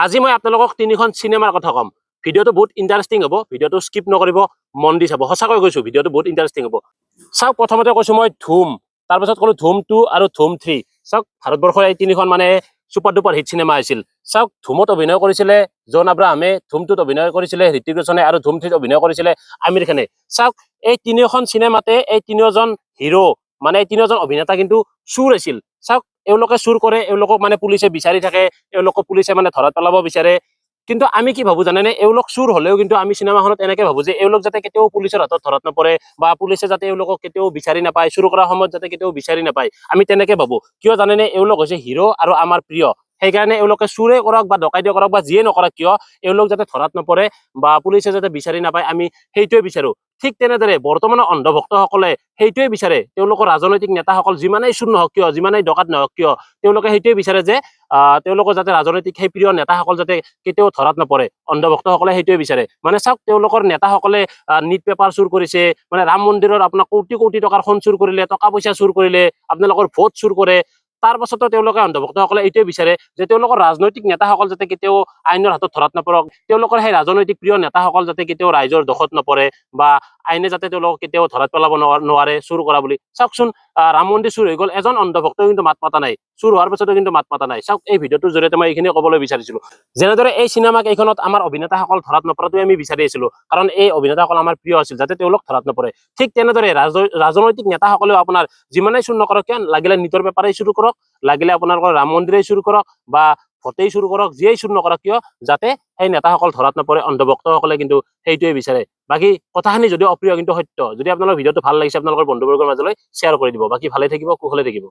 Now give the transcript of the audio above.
আজি মই আপোনালোকক তিনিখন চিনেমাৰ কথা ক'ম। ভিডিঅ'টো বহুত ইণ্টাৰেষ্টিং হ'ব, ভিডিঅ'টো স্কিপ নকৰিব, মন দি চাব। সঁচাকৈ কৈছোঁ, ভিডিঅ'টো বহুত ইণ্টাৰেষ্টিং হ'ব। চাওক, প্ৰথমতে কৈছোঁ মই ধুম, তাৰপিছত ক'লো ধুম 2 আৰু ধুম 3। চাওক, ভাৰতবৰ্ষৰ এই তিনিখন মানে ছুপাৰ ডুপাৰ হিট চিনেমা আছিল। চাওক, ধুমত অভিনয় কৰিছিলে জন আব্ৰাহামে, ধুম 2ত অভিনয় কৰিছিলে হৃতিক ৰোশনে আৰু ধুম 3ত অভিনয় কৰিছিলে আমিৰ খানে। চাওক, এই তিনিওখন চিনেমাতে এই তিনিওজন হিৰো মানে এই তিনিওজন অভিনেতা কিন্তু চুৰ আছিল। চাওক, এওঁলোকে চুৰ কৰে, এওঁলোকক মানে পুলিচে বিচাৰি থাকে, এওঁলোকক পুলিচে মানে ধৰাত পেলাব বিচাৰে। কিন্তু আমি কি ভাবো জানেনে, এওঁলোক চুৰ হলেও কিন্তু আমি চিনেমাখনত এনেকে ভাবো যে এওঁলোক যাতে কেতিয়াও পুলিচৰ হাতত ধৰাত নপৰে বা পুলিচে যাতে এওঁলোকক কেতিয়াও বিচাৰি নাপায়, চুৰ কৰাৰ সময়ত যাতে কেতিয়াও বিচাৰি নাপায়, আমি তেনেকে ভাবো। কিয় জানেনে, এওঁলোক হৈছে হিৰো আৰু আমাৰ প্ৰিয়। সেইকাৰণে এওঁলোকে চুৰে কৰক বা ডকাইতি কৰক বা যিয়ে নকৰক কিয়, এওঁলোক যাতে ধৰাত নপৰে বা পুলিচে যাতে বিচাৰি নাপায়, আমি সেইটোৱে বিচাৰো। ঠিক তেনেদৰে বৰ্তমানৰ অন্ধভক্তসকলে সেইটোৱে বিচাৰে। তেওঁলোকৰ ৰাজনৈতিক নেতাসকল যিমানেই চুৰ নহওক কিয়, যিমানেই ডকাত নহওক কিয়, তেওঁলোকে সেইটোৱে বিচাৰে যে তেওঁলোকৰ যাতে ৰাজনৈতিক সেই প্ৰিয় নেতাসকল যাতে কেতিয়াও ধৰাত নপৰে। অন্ধভক্তসকলে সেইটোৱে বিচাৰে। মানে চাওক, তেওঁলোকৰ নেতাসকলে নিট পেপাৰ চুৰ কৰিছে, মানে ৰাম মন্দিৰৰ আপোনাৰ কোটি কোটি টকাৰ সোণ চুৰ কৰিলে, টকা পইচা চুৰ কৰিলে, আপোনালোকৰ ভোট চুৰ কৰে। তাৰ পাছতো তেওঁলোকে অন্ধভক্তসকলে এইটোৱে বিচাৰে যে তেওঁলোকৰ ৰাজনৈতিক নেতাসকল যাতে কেতিয়াও আইনৰ হাতত ধৰাত নপৰক, তেওঁলোকৰ সেই ৰাজনৈতিক প্ৰিয় নেতাসকল যাতে কেতিয়াও ৰাইজৰ দোষত নপৰে বা আইনে যাতে তেওঁলোকক কেতিয়াও ধৰাত পেলাব নোৱাৰে চুৰ কৰা বুলি। চাওকচোন, ৰাম মন্দিৰ চুৰ হৈ গ'ল, এজন অন্ধভক্তও কিন্তু মাত মাতা নাই, চুৰ হোৱাৰ পিছতো কিন্তু মাত মাতা নাই। চাওক, এই ভিডিঅ'টোৰ জৰিয়তে মই এইখিনি ক'বলৈ বিচাৰিছিলো। যেনেদৰে এই চিনেমা কেইখনত আমাৰ অভিনেতাসকল ধৰাত নপৰাটোৱে আমি বিচাৰি আছিলো, কাৰণ এই অভিনেতাসকল আমাৰ প্ৰিয় আছিল, যাতে তেওঁলোক ধৰাত নপৰে। ঠিক তেনেদৰে ৰাজনৈতিক নেতাসকলেও আপোনাৰ যিমানেই চুৰ নকৰক কিয়, লাগিলে নিটৰ পেপাৰেই চুৰ কৰক, লাগিলে আপোনালোকৰ ৰাম মন্দিৰেই চুৰ কৰক বা ভোটেই চুৰ কৰক, যিয়েই চুৰ নকৰক কিয়, যাতে সেই নেতাসকল ধৰাত নপৰে। অন্ধভক্তসকলে কিন্তু সেইটোৱে বিচাৰে। বাকী কথাখিনি যদিও অপ্ৰিয় কিন্তু সত্য। যদি আপোনালোকৰ ভিডিঅ'টো ভাল লাগিছে, আপোনালোকৰ বন্ধুবৰ্গৰ মাজলৈ শ্বেয়াৰ কৰি দিব। বাকী ভালে থাকিব, কুশলে থাকিব।